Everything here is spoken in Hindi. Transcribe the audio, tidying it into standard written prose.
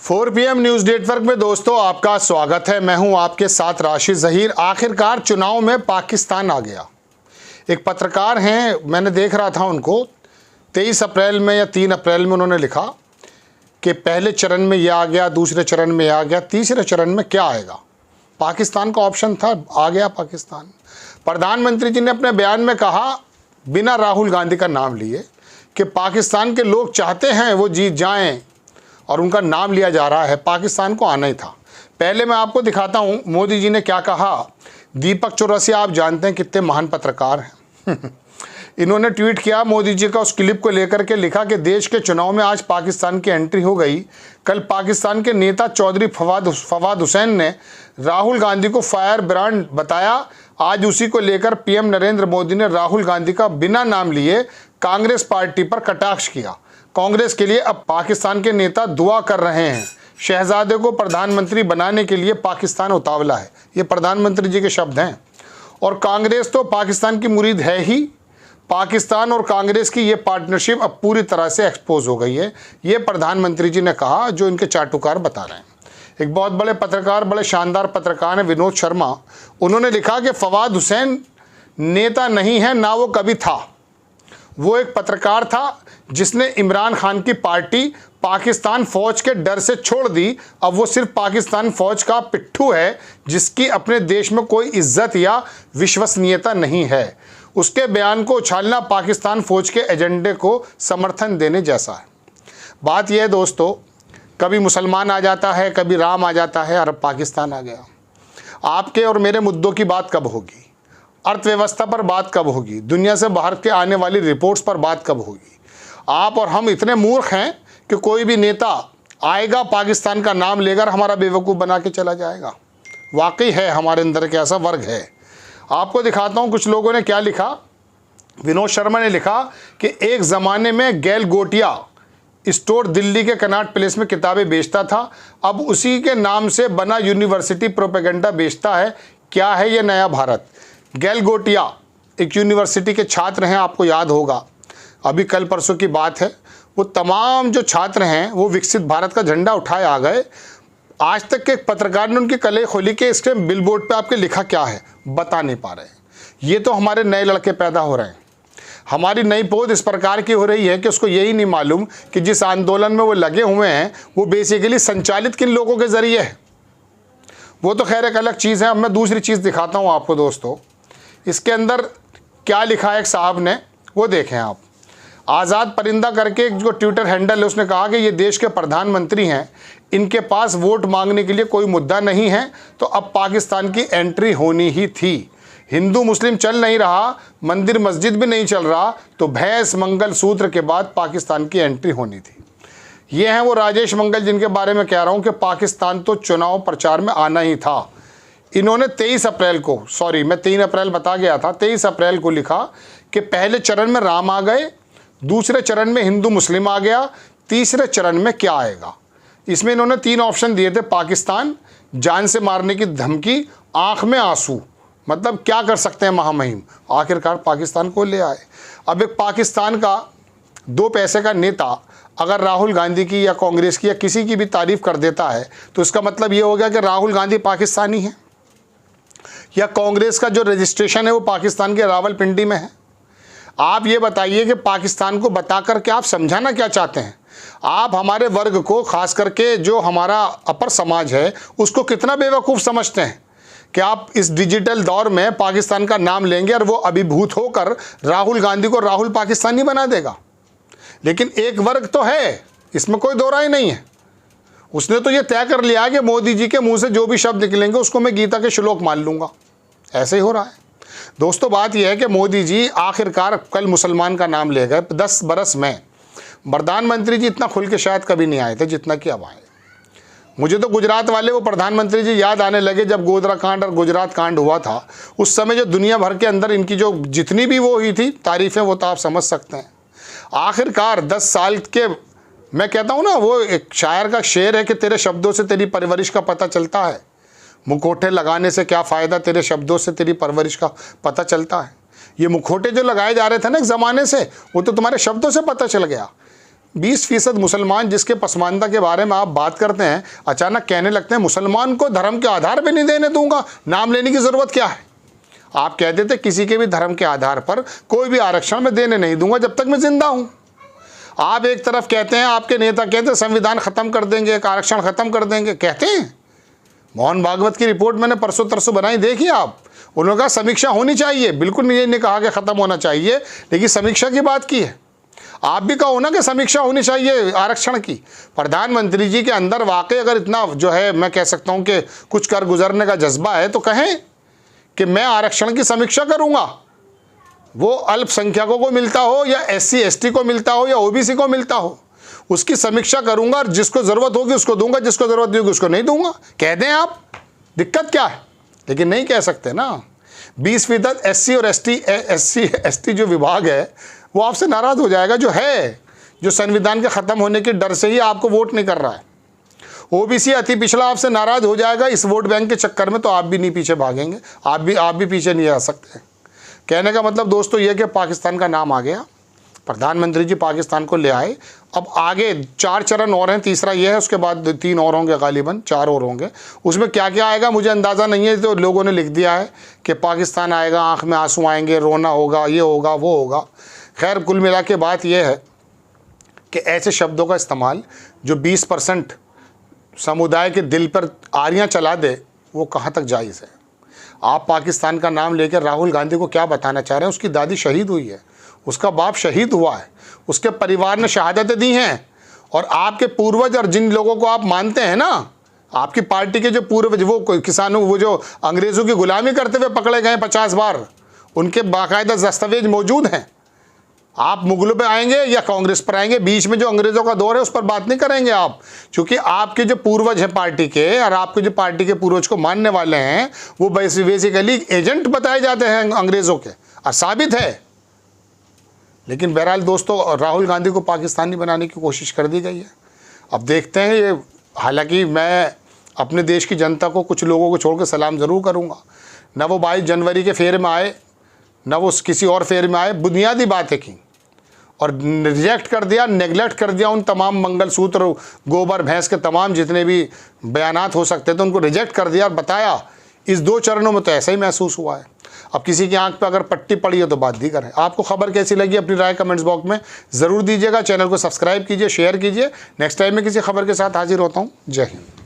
4 PM न्यूज़ नेटवर्क में दोस्तों आपका स्वागत है। मैं हूं आपके साथ राशिद ज़हीर। आखिरकार चुनाव में पाकिस्तान आ गया। एक पत्रकार हैं, मैंने देख रहा था उनको 23 अप्रैल में या 3 अप्रैल में उन्होंने लिखा कि पहले चरण में यह आ गया, दूसरे चरण में यह आ गया, तीसरे चरण में क्या आएगा। पाकिस्तान का ऑप्शन था, आ गया पाकिस्तान। प्रधानमंत्री जी ने अपने बयान में कहा, बिना राहुल गांधी का नाम लिए, कि पाकिस्तान के लोग चाहते हैं वो जीत जाएं और उनका नाम लिया जा रहा है। पाकिस्तान को आना ही था। पहले मैं आपको दिखाता हूं मोदी जी ने क्या कहा। दीपक चौरसिया आप जानते हैं कितने महान पत्रकार हैं। इन्होंने ट्वीट किया मोदी जी का, उस क्लिप को लेकर के लिखा कि देश के चुनाव में आज पाकिस्तान की एंट्री हो गई। कल पाकिस्तान के नेता चौधरी फवाद हुसैन ने राहुल गांधी को फायर ब्रांड बताया। आज उसी को लेकर पीएम नरेंद्र मोदी ने राहुल गांधी का बिना नाम लिए कांग्रेस पार्टी पर कटाक्ष किया। कांग्रेस के लिए अब पाकिस्तान के नेता दुआ कर रहे हैं। शहजादे को प्रधानमंत्री बनाने के लिए पाकिस्तान उतावला है। ये प्रधानमंत्री जी के शब्द हैं। और कांग्रेस तो पाकिस्तान की मुरीद है ही। पाकिस्तान और कांग्रेस की ये पार्टनरशिप अब पूरी तरह से एक्सपोज हो गई है। ये प्रधानमंत्री जी ने कहा, जो इनके चाटुकार बता रहे हैं। एक बहुत बड़े पत्रकार, बड़े शानदार पत्रकार हैं विनोद शर्मा। उन्होंने लिखा कि फवाद हुसैन नेता नहीं है, ना वो कभी था। वो एक पत्रकार था जिसने इमरान खान की पार्टी पाकिस्तान फौज के डर से छोड़ दी। अब वो सिर्फ पाकिस्तान फौज का पिट्ठू है जिसकी अपने देश में कोई इज्जत या विश्वसनीयता नहीं है। उसके बयान को उछालना पाकिस्तान फौज के एजेंडे को समर्थन देने जैसा है। बात यह है दोस्तों, कभी मुसलमान आ जाता है, कभी राम आ जाता है, और अब पाकिस्तान आ गया। आपके और मेरे मुद्दों की बात कब होगी? अर्थव्यवस्था पर बात कब होगी? दुनिया से बाहर के आने वाली रिपोर्ट्स पर बात कब होगी? आप और हम इतने मूर्ख हैं कि कोई भी नेता आएगा, पाकिस्तान का नाम लेकर हमारा बेवकूफ़ बना के चला जाएगा। वाकई है, हमारे अंदर के ऐसा वर्ग है। आपको दिखाता हूँ कुछ लोगों ने क्या लिखा। विनोद शर्मा ने लिखा कि एक ज़माने में गैल गोटिया स्टोर दिल्ली के कनॉट प्लेस में किताबें बेचता था, अब उसी के नाम से बना यूनिवर्सिटी प्रोपेगेंडा बेचता है। क्या है ये नया भारत? गैल गोटिया एक यूनिवर्सिटी के छात्र हैं, आपको याद होगा, अभी कल परसों की बात है। वो तमाम जो छात्र हैं वो विकसित भारत का झंडा उठाए आ गए। आज तक के एक पत्रकार ने उनकी कलें खोली कि इसके बिलबोर्ड पे आपके लिखा क्या है, बता नहीं पा रहे। ये तो हमारे नए लड़के पैदा हो रहे हैं। हमारी नई पौध इस प्रकार की हो रही है कि उसको यही नहीं मालूम कि जिस आंदोलन में वो लगे हुए हैं वो बेसिकली संचालित किन लोगों के ज़रिए है। वो तो खैर एक अलग चीज़ है। अब मैं दूसरी चीज़ दिखाता हूँ आपको दोस्तों। इसके अंदर क्या लिखा है एक साहब ने, वो देखें आप। आज़ाद परिंदा करके जो ट्विटर हैंडल है, उसने कहा कि ये देश के प्रधानमंत्री हैं, इनके पास वोट मांगने के लिए कोई मुद्दा नहीं है, तो अब पाकिस्तान की एंट्री होनी ही थी। हिंदू मुस्लिम चल नहीं रहा, मंदिर मस्जिद भी नहीं चल रहा, तो भैंस मंगल सूत्र के बाद पाकिस्तान की एंट्री होनी थी। ये हैं वो राजेश मंगल जिनके बारे में कह रहा हूँ कि पाकिस्तान तो चुनाव प्रचार में आना ही था। इन्होंने 23 अप्रैल को, सॉरी मैं 3 अप्रैल बता गया था, 23 अप्रैल को लिखा कि पहले चरण में राम आ गए, दूसरे चरण में हिंदू मुस्लिम आ गया, तीसरे चरण में क्या आएगा। इसमें इन्होंने 3 ऑप्शन दिए थे। पाकिस्तान, जान से मारने की धमकी, आंख में आंसू। मतलब क्या कर सकते हैं महामहिम, आखिरकार पाकिस्तान को ले आए। अब एक पाकिस्तान का 2 पैसे का नेता अगर राहुल गांधी की या कांग्रेस की या किसी की भी तारीफ कर देता है तो इसका मतलब ये हो गया कि राहुल गांधी पाकिस्तानी है, या कांग्रेस का जो रजिस्ट्रेशन है वो पाकिस्तान के रावलपिंडी में है। आप ये बताइए कि पाकिस्तान को बता करके आप समझाना क्या चाहते हैं? आप हमारे वर्ग को, खास करके जो हमारा अपर समाज है, उसको कितना बेवकूफ़ समझते हैं कि आप इस डिजिटल दौर में पाकिस्तान का नाम लेंगे और वो अभिभूत होकर राहुल गांधी को राहुल पाकिस्तानी बना देगा। लेकिन एक वर्ग तो है, इसमें कोई दो राय नहीं है। उसने तो ये तय कर लिया कि मोदी जी के मुंह से जो भी शब्द निकलेंगे उसको मैं गीता के श्लोक मान लूँगा। ऐसे ही हो रहा है दोस्तों। बात यह है कि मोदी जी आखिरकार कल मुसलमान का नाम ले गए। 10 बरस में प्रधानमंत्री जी इतना खुल के शायद कभी नहीं आए थे जितना कि अब आए। मुझे तो गुजरात वाले वो प्रधानमंत्री जी याद आने लगे जब गोधरा कांड और गुजरात कांड हुआ था। उस समय जो दुनिया भर के अंदर इनकी जो जितनी भी वो हुई थी तारीफ़ें, वो तो आप समझ सकते हैं। आखिरकार 10 साल के, मैं कहता हूँ ना, वो एक शायर का शेर है कि तेरे शब्दों से तेरी परवरिश का पता चलता है। मुखौटे लगाने से क्या फ़ायदा, तेरे शब्दों से तेरी परवरिश का पता चलता है। ये मुखौटे जो लगाए जा रहे थे ना एक ज़माने से, वो तो तुम्हारे शब्दों से पता चल गया। 20% मुसलमान जिसके पसमानदा के बारे में आप बात करते हैं, अचानक कहने लगते हैं मुसलमान को धर्म के आधार पर नहीं देने दूंगा। नाम लेने की ज़रूरत क्या है? आप कह देते किसी के भी धर्म के आधार पर कोई भी आरक्षण मैं देने नहीं दूंगा जब तक मैं जिंदा हूं। आप एक तरफ कहते हैं, आपके नेता कहते हैं संविधान ख़त्म कर देंगे, आरक्षण ख़त्म कर देंगे, कहते हैं। मोहन भागवत की रिपोर्ट मैंने परसों तरसों बनाई, देखिए आप। उन्होंने कहा समीक्षा होनी चाहिए, बिल्कुल ये नहीं कहा कि ख़त्म होना चाहिए, लेकिन समीक्षा की बात की है। आप भी कहो ना कि समीक्षा होनी चाहिए आरक्षण की। प्रधानमंत्री जी के अंदर वाकई अगर इतना जो है, मैं कह सकता हूँ कि कुछ कर गुजरने का जज्बा है, तो कहें कि मैं आरक्षण की समीक्षा करूँगा। वो अल्पसंख्यकों को मिलता हो या SC ST को मिलता हो या OBC को मिलता हो, उसकी समीक्षा करूँगा और जिसको ज़रूरत होगी उसको दूंगा, जिसको ज़रूरत नहीं होगी उसको नहीं दूंगा। कह दें आप, दिक्कत क्या है? लेकिन नहीं कह सकते ना। 20% SC और SC ST जो विभाग है वो आपसे नाराज़ हो जाएगा, जो संविधान के ख़त्म होने के डर से ही आपको वोट नहीं कर रहा है। OBC अति पिछड़ा आपसे नाराज़ हो जाएगा इस वोट बैंक के चक्कर में, तो आप भी नहीं पीछे भागेंगे, आप भी पीछे नहीं आ सकते। कहने का मतलब दोस्तों ये कि पाकिस्तान का नाम आ गया, प्रधानमंत्री जी पाकिस्तान को ले आए। अब आगे 4 चरण और हैं, तीसरा ये है, उसके बाद 3 और होंगे, गालिबन 4 और होंगे। उसमें क्या क्या आएगा मुझे अंदाज़ा नहीं है, तो लोगों ने लिख दिया है कि पाकिस्तान आएगा, आँख में आंसू आएंगे, रोना होगा, ये होगा, वो होगा। खैर कुल मिला के बात यह है कि ऐसे शब्दों का इस्तेमाल जो 20% समुदाय के दिल पर आरियां चला दे, वो कहाँ तक जायज़ है? आप पाकिस्तान का नाम लेकर राहुल गांधी को क्या बताना चाह रहे हैं? उसकी दादी शहीद हुई है, उसका बाप शहीद हुआ है, उसके परिवार ने शहादतें दी हैं, और आपके पूर्वज और जिन लोगों को आप मानते हैं ना, आपकी पार्टी के जो पूर्वज, वो किसानों, वो जो अंग्रेज़ों की गुलामी करते हुए पकड़े गए 50 बार, उनके बाकायदा दस्तावेज मौजूद हैं। आप मुगलों पे आएंगे या कांग्रेस पर आएंगे, बीच में जो अंग्रेज़ों का दौर है उस पर बात नहीं करेंगे आप, क्योंकि आपके जो पूर्वज हैं पार्टी के, और आपके जो पार्टी के पूर्वज को मानने वाले हैं, वो बेसिकली एजेंट बताए जाते हैं अंग्रेज़ों के, और साबित है। लेकिन बहरहाल दोस्तों, राहुल गांधी को पाकिस्तानी बनाने की कोशिश कर दी गई है। अब देखते हैं ये, हालांकि मैं अपने देश की जनता को, कुछ लोगों को छोड़ कर सलाम ज़रूर करूँगा। न वो 22 जनवरी के फेरे में आए, न वो किसी और फेरे में आए, बुनियादी बातें की और रिजेक्ट कर दिया, नेगलेक्ट कर दिया उन तमाम मंगलसूत्र, गोबर भैंस के तमाम जितने भी बयानात हो सकते थे उनको रिजेक्ट कर दिया और बताया इस 2 चरणों में तो ऐसा ही महसूस हुआ है। अब किसी की आंख पे अगर पट्टी पड़ी है तो बात दी करें। आपको खबर कैसी लगी अपनी राय कमेंट्स बॉक्स में ज़रूर दीजिएगा। चैनल को सब्सक्राइब कीजिए, शेयर कीजिए। नेक्स्ट टाइम में किसी खबर के साथ हाजिर होता हूँ। जय हिंद।